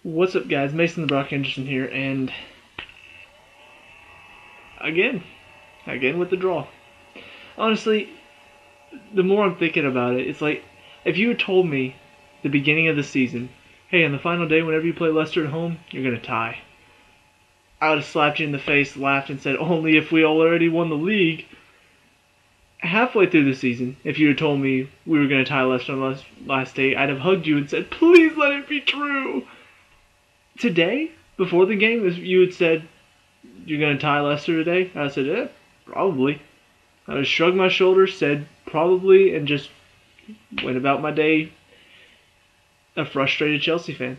What's up, guys? Mason the Brock Henderson here, and again with the draw. Honestly, the more I'm thinking about it, it's like if you had told me the beginning of the season, hey, on the final day, whenever you play Leicester at home, you're gonna tie. I would have slapped you in the face, laughed, and said, only if we already won the league. Halfway through the season, if you had told me we were gonna tie Leicester on last day, I'd have hugged you and said, please let it be true. Today, before the game, if you had said you're going to tie Leicester today, I said, probably. I just shrugged my shoulders, said probably, and just went about my day a frustrated Chelsea fan.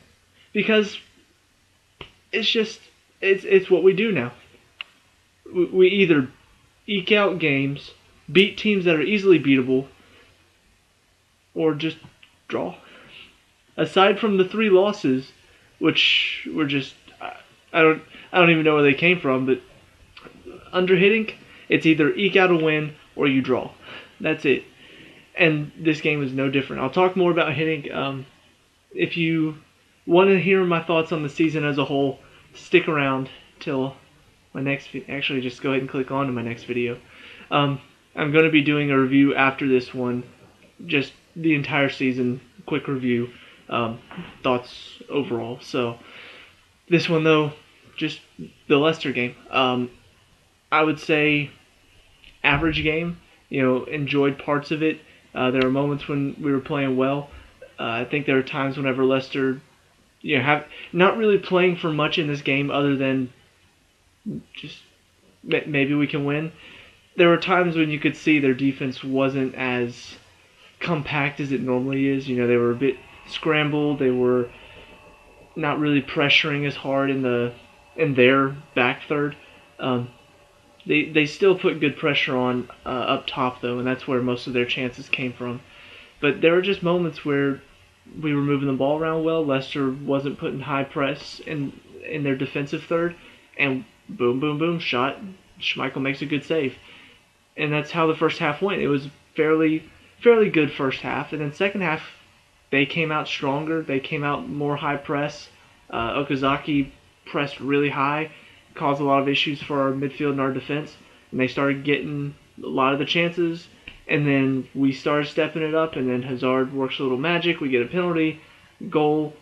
Because it's what we do now. We either eke out games, beat teams that are easily beatable, or just draw. Aside from the 3 losses, which were just I don't even know where they came from, but under Hiddink, it's either eke out a win or you draw. That's it. And this game is no different. I'll talk more about Hiddink. If you want to hear my thoughts on the season as a whole, stick around till my next actually just go ahead and click on to my next video. I'm going to be doing a review after this one, just the entire season, quick review. Thoughts overall. So this one though, just the Leicester game. I would say average game. Enjoyed parts of it. There were moments when we were playing well. I think there were times whenever Leicester, have not really playing for much in this game other than just maybe we can win. There were times when you could see their defense wasn't as compact as it normally is. They were a bit scrambled. They were not really pressuring as hard in their back third. They still put good pressure on up top though, and that's where most of their chances came from. But there were just moments where we were moving the ball around well. Leicester wasn't putting high press in their defensive third, and boom, boom, boom, shot. Schmeichel makes a good save, and that's how the first half went. It was fairly good first half, and then second half they came out stronger. They came out more high press. Okazaki pressed really high, caused a lot of issues for our midfield and our defense, and they started getting a lot of the chances. And then we started stepping it up, and then Hazard works a little magic. We get a penalty, goal,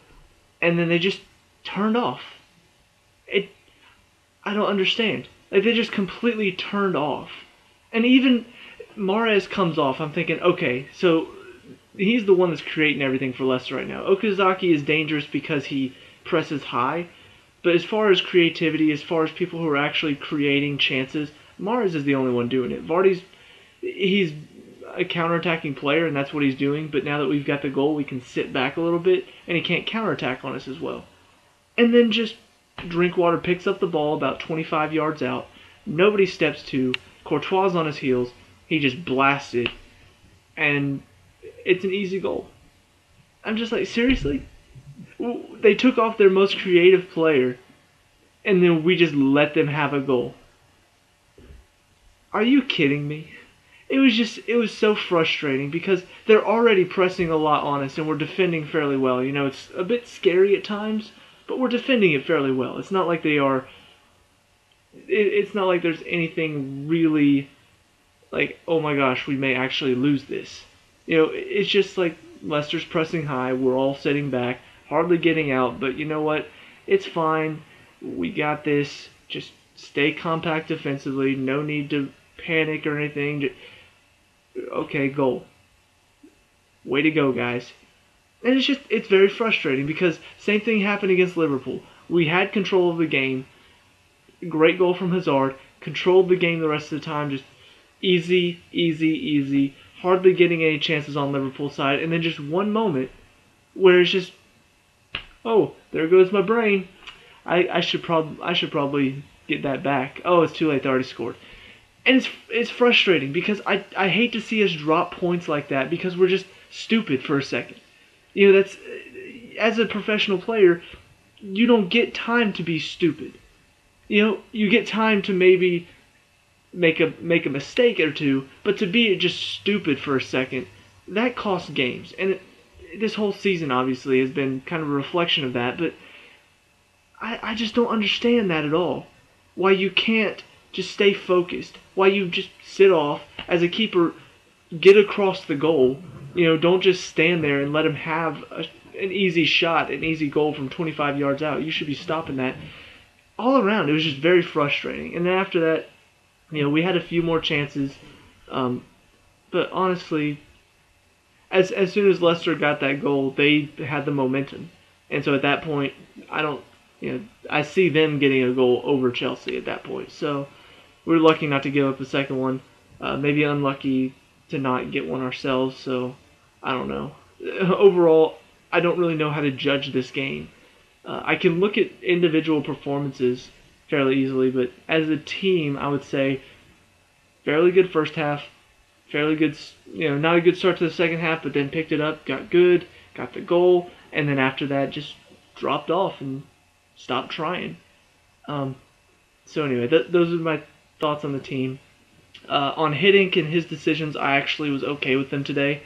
and then they just turned off. I don't understand. Like, they just completely turned off. And even Mahrez comes off. I'm thinking, okay, so he's the one that's creating everything for Leicester right now. Okazaki is dangerous because he presses high, but as far as creativity, as far as people who are actually creating chances, Mahrez is the only one doing it. He's a counterattacking player, and that's what he's doing, but now that we've got the goal, we can sit back a little bit, and he can't counterattack on us as well. And then just Drinkwater picks up the ball about 25 yards out. Nobody steps to. Courtois on his heels. He just blasts it, and it's an easy goal. I'm just like, seriously? They took off their most creative player, and then we just let them have a goal. Are you kidding me? It was so frustrating because they're already pressing a lot on us, and we're defending fairly well. It's a bit scary at times, but we're defending it fairly well. It's not like it's not like there's anything really like, oh my gosh, we may actually lose this. It's just like Leicester's pressing high, we're all sitting back, hardly getting out, but you know what? It's fine. We got this. Just stay compact defensively. No need to panic or anything. Okay, goal. Way to go, guys. And it's very frustrating because same thing happened against Liverpool. We had control of the game. Great goal from Hazard. Controlled the game the rest of the time. Just easy, easy, easy. Hardly getting any chances on Liverpool's side. And then just one moment where it's just, oh, there goes my brain. I should probably get that back. Oh, it's too late. They already scored. And it's frustrating because I hate to see us drop points like that because we're just stupid for a second. That's, as a professional player, you don't get time to be stupid. You get time to maybe make a mistake or two, but to be just stupid for a second, that costs games. And this whole season obviously has been kind of a reflection of that, but I just don't understand that at all. Why you can't just stay focused. Why you just sit off as a keeper, get across the goal. Don't just stand there and let him have an easy shot, an easy goal from 25 yards out. You should be stopping that. All around, it was just very frustrating. And then after that, we had a few more chances. But honestly, as soon as Leicester got that goal, they had the momentum. And so at that point, I see them getting a goal over Chelsea at that point. So we were lucky not to give up the second one. Maybe unlucky to not get one ourselves. So I don't know. Overall, I don't really know how to judge this game. I can look at individual performances fairly easily, but as a team, I would say fairly good first half, fairly good, not a good start to the second half, but then picked it up, got good, got the goal, and then after that just dropped off and stopped trying. So anyway, those are my thoughts on the team. On Hiddink and his decisions, I actually was okay with them today.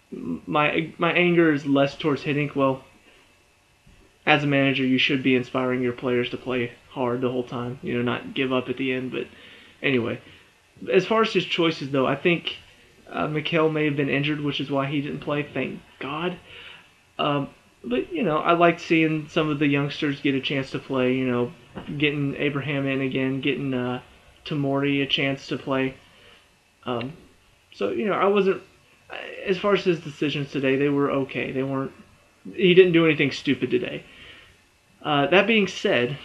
My anger is less towards Hiddink. Well, as a manager, you should be inspiring your players to play hard the whole time, not give up at the end. But anyway, as far as his choices, though, I think Mikel may have been injured, which is why he didn't play, thank God. But, I liked seeing some of the youngsters get a chance to play, getting Abraham in again, getting Tamori a chance to play. So, I wasn't, as far as his decisions today, they were okay. He didn't do anything stupid today. That being said,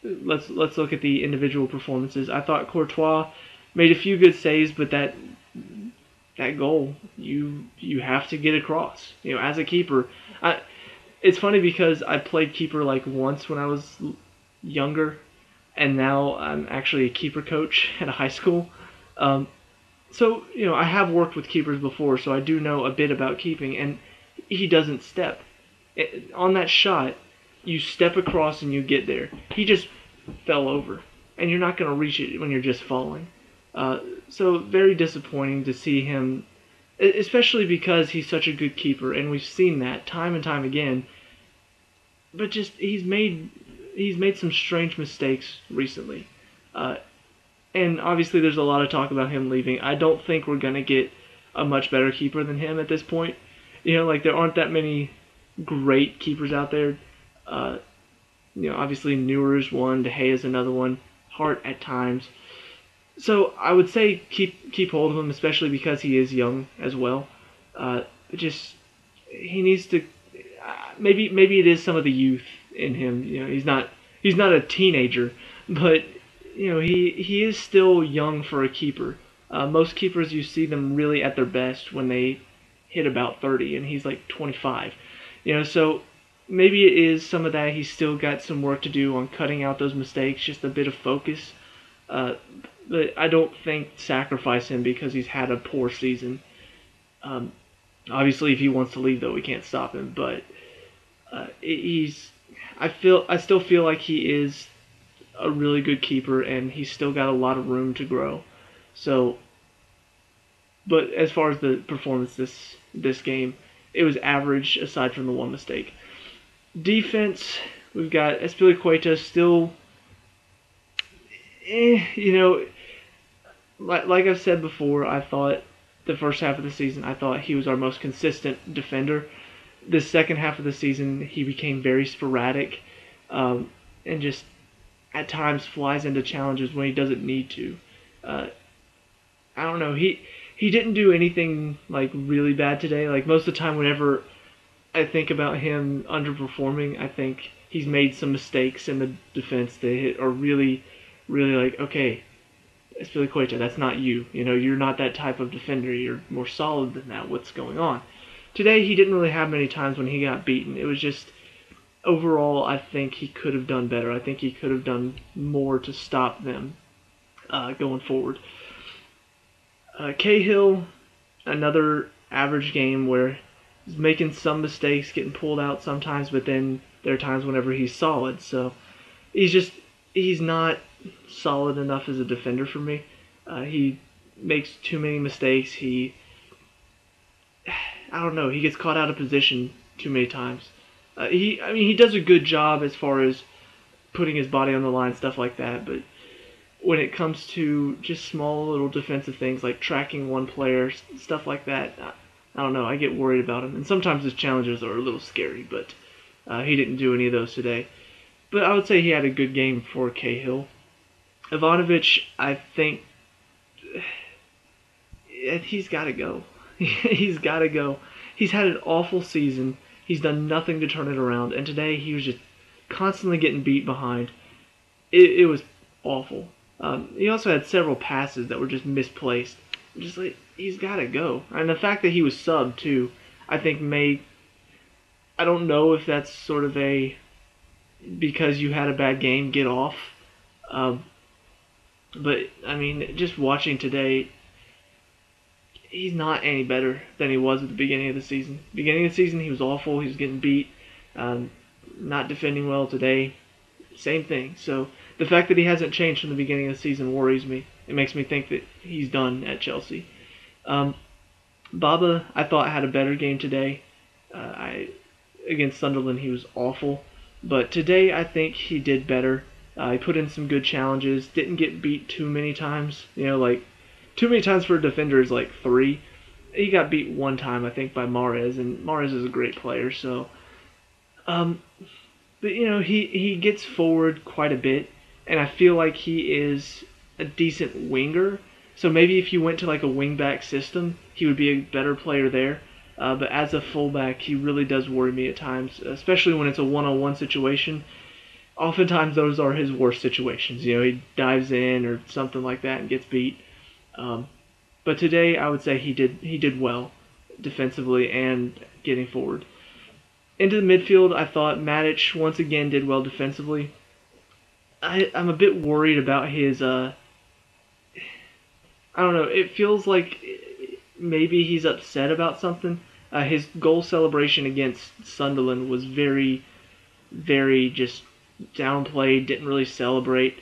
let's look at the individual performances. I thought Courtois made a few good saves, but that goal, you have to get across. As a keeper, it's funny because I played keeper like once when I was younger, and now I'm actually a keeper coach at a high school. So I have worked with keepers before, so I do know a bit about keeping, and he doesn't step. On that shot, you step across and you get there. He just fell over, and you're not going to reach it when you're just falling. So very disappointing to see him, especially because he's such a good keeper, and we've seen that time and time again. But just he's made some strange mistakes recently, and obviously there's a lot of talk about him leaving. I don't think we're gonna get a much better keeper than him at this point. There aren't that many great keepers out there. Obviously Neuer is one, De Gea is another one, Hart at times. So I would say keep hold of him, especially because he is young as well. He needs to. Maybe it is some of the youth in him. He's not a teenager, but he is still young for a keeper. Most keepers, you see them really at their best when they hit about 30, and he's like 25. So maybe it is some of that. He's still got some work to do on cutting out those mistakes, just a bit of focus. But I don't think sacrifice him because he's had a poor season. Obviously, if he wants to leave, though, we can't stop him. But I still feel like he is a really good keeper, and he's still got a lot of room to grow. So, but as far as the performance this game, it was average aside from the one mistake. Defense, we've got Azpilicueta still. Like I've said before, I thought the first half of the season, I thought he was our most consistent defender. The second half of the season, he became very sporadic, and just at times flies into challenges when he doesn't need to. I don't know. He didn't do anything like really bad today. Like most of the time, whenever I think about him underperforming, I think he's made some mistakes in the defense that are really, really like, okay, Azpilicueta, that's not you. You're not that type of defender. You're more solid than that. What's going on? Today, he didn't really have many times when he got beaten. It was just, overall, I think he could have done better. I think he could have done more to stop them going forward. Cahill, another average game where he's making some mistakes, getting pulled out sometimes, but then there are times whenever he's solid. So he's not solid enough as a defender for me. He makes too many mistakes. I don't know, he gets caught out of position too many times. He does a good job as far as putting his body on the line, stuff like that. But when it comes to just small little defensive things like tracking one player, stuff like that, I don't know. I get worried about him, and sometimes his challenges are a little scary. But he didn't do any of those today. But I would say he had a good game for Cahill. Ivanovic, I think he's got to go. He's got to go. He's had an awful season. He's done nothing to turn it around, and today he was just constantly getting beat behind. It was awful. He also had several passes that were just misplaced. Just like, he's got to go. And the fact that he was subbed too, I think I don't know if that's sort of a because you had a bad game, get off. But I mean, just watching today, he's not any better than he was at the beginning of the season. Beginning of the season, he was awful. He was getting beat, not defending well. Today, same thing. So the fact that he hasn't changed from the beginning of the season worries me. It makes me think that he's done at Chelsea. Baba, I thought, had a better game today. Against Sunderland, he was awful. But today, I think he did better. He put in some good challenges. Didn't get beat too many times. Too many times for a defender is like 3. He got beat one time, I think, by Mahrez, and Mahrez is a great player. So, but he gets forward quite a bit, and I feel like he is a decent winger. So maybe if you went to like a wing-back system, he would be a better player there. But as a fullback, he really does worry me at times, especially when it's a one-on-one situation. Oftentimes, those are his worst situations. He dives in or something like that and gets beat. But today, I would say he did well defensively and getting forward. Into the midfield, I thought Matic once again did well defensively. I'm a bit worried about his. I don't know. It feels like maybe he's upset about something. His goal celebration against Sunderland was very, very just downplayed. Didn't really celebrate.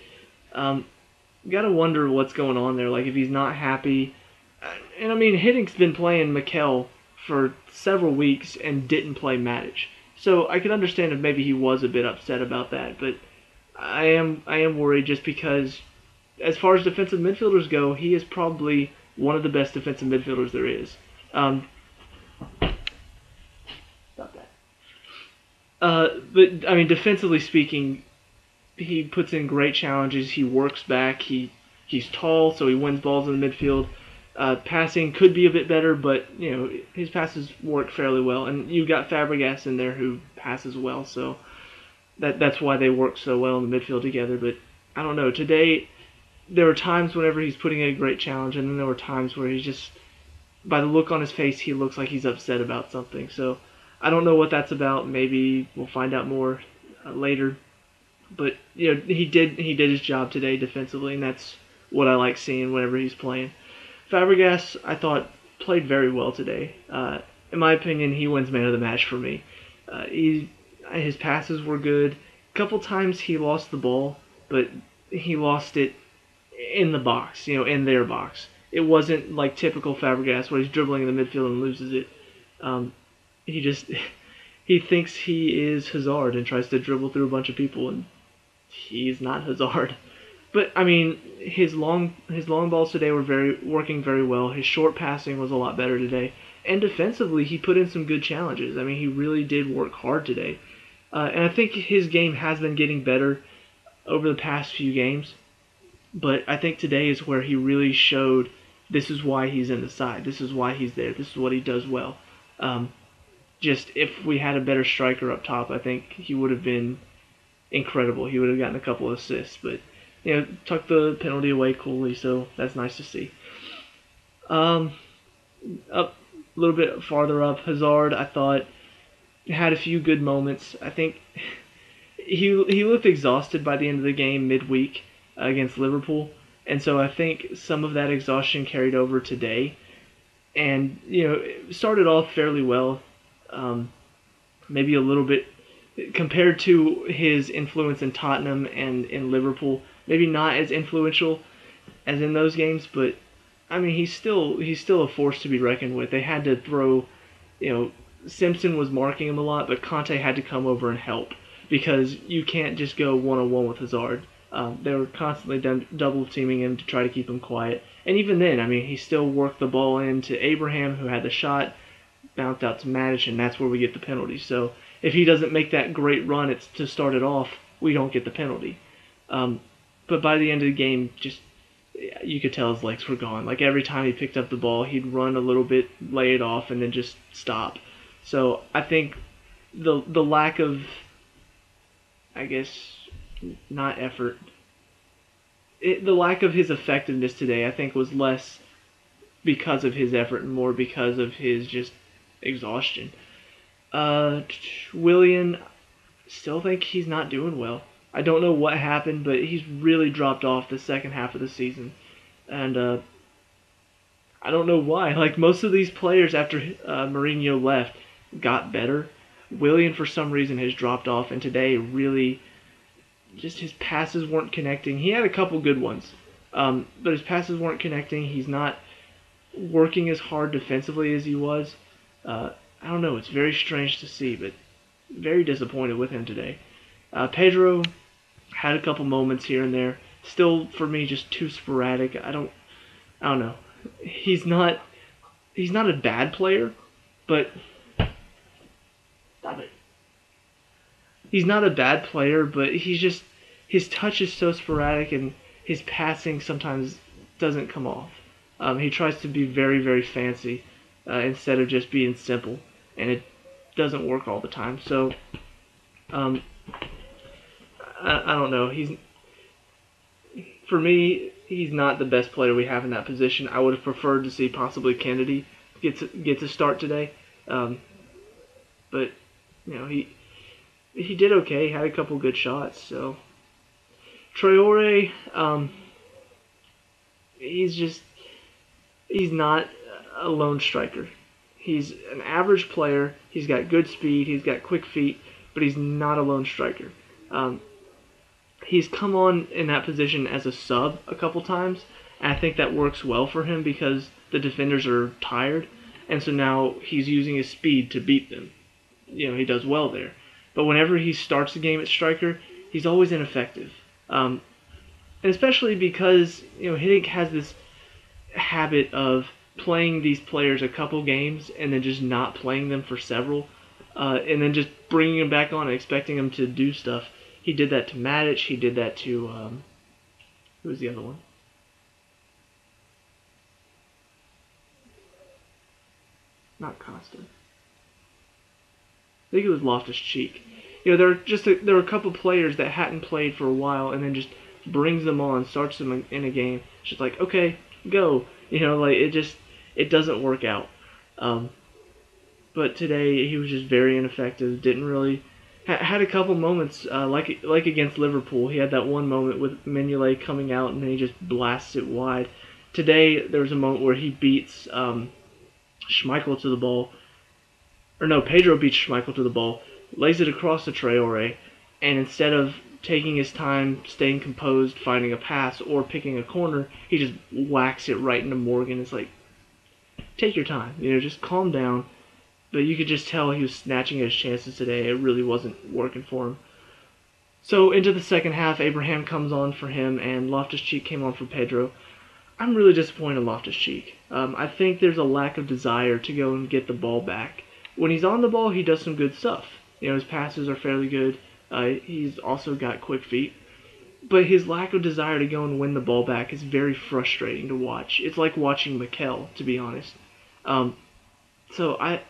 Gotta wonder what's going on there. Like if he's not happy. And I mean, Hiddink's been playing Mikel for several weeks and didn't play Matic. So I could understand if maybe he was a bit upset about that. But I am worried just because, as far as defensive midfielders go, he is probably one of the best defensive midfielders there is. Stop that. But I mean, defensively speaking, he puts in great challenges. He works back. He's tall, so he wins balls in the midfield. Passing could be a bit better, but his passes work fairly well. And you've got Fabregas in there who passes well, so that's why they work so well in the midfield together. But I don't know. Today, there were times whenever he's putting in a great challenge, and then there were times where he's just, by the look on his face, he looks like he's upset about something. So I don't know what that's about. Maybe we'll find out more later. But he did his job today defensively, and that's what I like seeing whenever he's playing. Fabregas, I thought, played very well today. In my opinion, he wins man of the match for me. His passes were good. A couple times he lost the ball, but he lost it in the box, in their box. It wasn't like typical Fabregas where he's dribbling in the midfield and loses it. He thinks he is Hazard and tries to dribble through a bunch of people, and he's not Hazard. But I mean, his long balls today were working very well. His short passing was a lot better today, and defensively he put in some good challenges. I mean, he really did work hard today, and I think his game has been getting better over the past few games. But I think today is where he really showed this is why he's in the side. This is why he's there. This is what he does well. Just if we had a better striker up top, I think he would have been incredible. He would have gotten a couple of assists, but tucked the penalty away coolly, so that's nice to see. Up a little bit farther up, Hazard, I thought, had a few good moments. I think he looked exhausted by the end of the game midweek against Liverpool, and so I think some of that exhaustion carried over today. And it started off fairly well, maybe a little bit compared to his influence in Tottenham and in Liverpool. Maybe not as influential as in those games, but I mean he's still a force to be reckoned with. They had to throw Simpson was marking him a lot, but Conte had to come over and help because you can't just go one-on-one with Hazard. They were constantly double teaming him to try to keep him quiet. And even then, I mean, he still worked the ball into Abraham, who had the shot, bounced out to Matic, and that's where we get the penalty. So if he doesn't make that great run to start it off, we don't get the penalty. But by the end of the game, just you could tell his legs were gone. Like every time he picked up the ball, he'd run a little bit, lay it off, and then just stop. So I think the lack of, I guess, not effort, the lack of his effectiveness today, I think, was less because of his effort and more because of his just exhaustion. Willian, still think he's not doing well. I don't know what happened, but he's really dropped off the second half of the season. And I don't know why. Like, most of these players after Mourinho left got better. Willian, for some reason, has dropped off, and today really just his passes weren't connecting. He had a couple good ones, but his passes weren't connecting. He's not working as hard defensively as he was. I don't know. It's very strange to see, but very disappointed with him today. Pedro had a couple moments here and there. Still, for me, just too sporadic. I don't know. He's not a bad player, but stop it. He's not a bad player, but his touch is so sporadic and his passing sometimes doesn't come off. He tries to be very, very fancy instead of just being simple, and it doesn't work all the time. So, I don't know. For me, he's not the best player we have in that position. I would have preferred to see possibly Kennedy get to start today, but you know he did okay. Had a couple good shots. So Traore, he's not a lone striker. He's an average player. He's got good speed. He's got quick feet, but he's not a lone striker. He's come on in that position as a sub a couple times, and I think that works well for him because the defenders are tired, and so now he's using his speed to beat them. You know, he does well there. But whenever he starts the game at striker, he's always ineffective. And especially because, you know, Hiddink has this habit of playing these players a couple games and then just not playing them for several, and then just bringing them back on and expecting them to do stuff. He did that to Matic. He did that to, who was the other one? Not Costa. I think it was Loftus-Cheek. You know, there were a couple players that hadn't played for a while, and then just brings them on, starts them in a game. It's just like, okay, go. You know, like it doesn't work out. But today he was just very ineffective. Didn't really had a couple moments like against Liverpool. He had that one moment with Mignolet coming out, and then he just blasts it wide. Today there was a moment where he beats Schmeichel to the ball. Or no, Pedro beats Schmeichel to the ball, lays it across to Traore, and instead of taking his time, staying composed, finding a pass, or picking a corner, he just whacks it right into Morgan. It's like, take your time, you know, just calm down. But you could just tell he was snatching at his chances today. It really wasn't working for him. So into the second half, Abraham comes on for him, and Loftus-Cheek came on for Pedro. I'm really disappointed in Loftus-Cheek. I think there's a lack of desire to go and get the ball back. When he's on the ball, he does some good stuff. You know, his passes are fairly good. He's also got quick feet. But his lack of desire to go and win the ball back is very frustrating to watch. It's like watching Mikel, to be honest. So I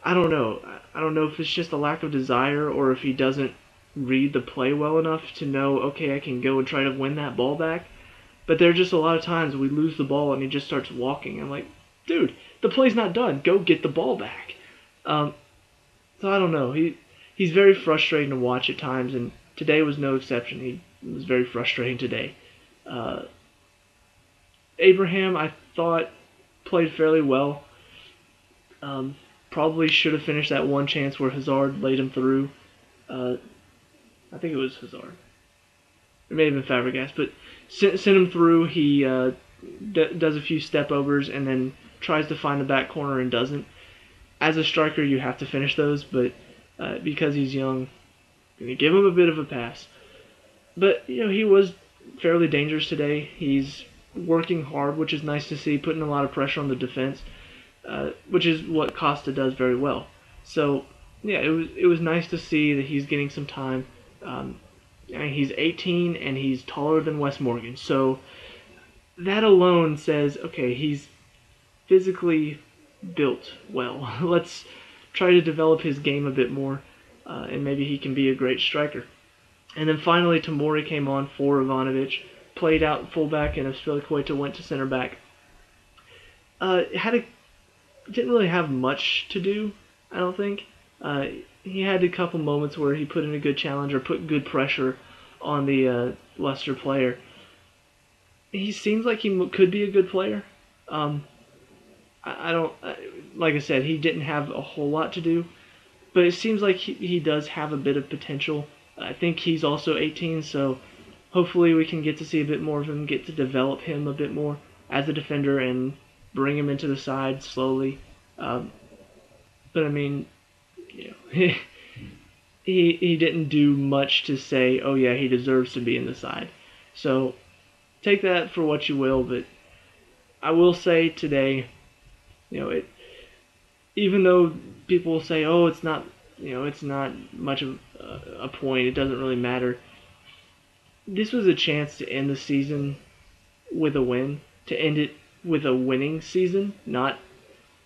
don't know. I don't know if it's just a lack of desire or if he doesn't read the play well enough to know, okay, I can go and try to win that ball back. But there are just a lot of times we lose the ball and he just starts walking. I'm like, dude, the play's not done. Go get the ball back. So I don't know. He's very frustrating to watch at times, and today was no exception. He was very frustrating today. Abraham, I thought, played fairly well. Probably should have finished that one chance where Hazard laid him through. I think it was Hazard. It may have been Fabregas, but sent him through. He does a few step overs and then tries to find the back corner and doesn't. as a striker, you have to finish those, but because he's young, I'm going to give him a bit of a pass. But, he was fairly dangerous today. He's working hard, which is nice to see, putting a lot of pressure on the defense, which is what Costa does very well. So, yeah, it was nice to see that he's getting some time. He's 18 and he's taller than Wes Morgan. So that alone says, okay, he's physically built well. Let's try to develop his game a bit more, and maybe he can be a great striker. And then finally, Tamori came on for Ivanovic, played out fullback, and Aspilicueta went to center back. Didn't really have much to do, I don't think. He had a couple moments where he put in a good challenge or put good pressure on the Leicester player. He seems like he could be a good player. I don't, like I said, he didn't have a whole lot to do, but it seems like he does have a bit of potential. I think he's also 18, so hopefully we can get to see a bit more of him, get to develop him a bit more as a defender and bring him into the side slowly. But I mean, he didn't do much to say, oh yeah, he deserves to be in the side. So take that for what you will, but I will say today, even though people will say, oh, it's not much of a point, it doesn't really matter. This was a chance to end the season with a win, to end it with a winning season, not,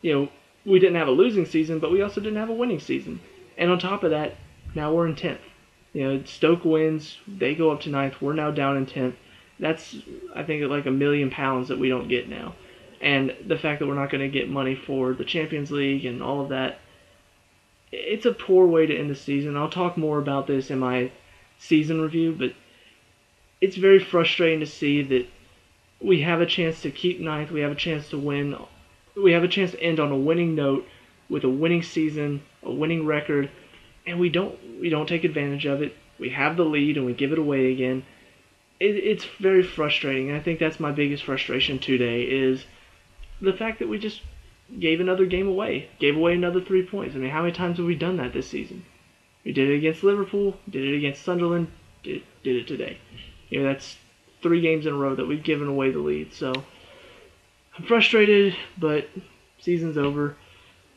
we didn't have a losing season, but we also didn't have a winning season. And on top of that, now we're in 10th. Stoke wins, they go up to 9th, we're now down in 10th. That's, I think, like £1 million that we don't get now. And the fact that we're not going to get money for the Champions League and all of that, it's a poor way to end the season. I'll talk more about this in my season review, but it's very frustrating to see that we have a chance to keep 9th, we have a chance to win, we have a chance to end on a winning note with a winning season, a winning record, and we don't take advantage of it. We have the lead and we give it away again. It's very frustrating, and I think that's my biggest frustration today is the fact that we just gave another game away, gave away another 3 points. I mean, how many times have we done that this season? We did it against Liverpool, did it against Sunderland, did it today. That's 3 games in a row that we've given away the lead. So I'm frustrated, but season's over.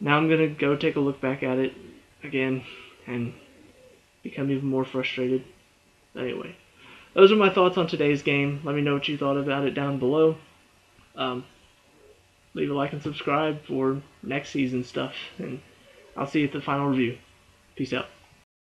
Now I'm going to go take a look back at it again and become even more frustrated. Anyway, those are my thoughts on today's game. Let me know what you thought about it down below. Leave a like and subscribe for next season stuff, and I'll see you at the final review. Peace out.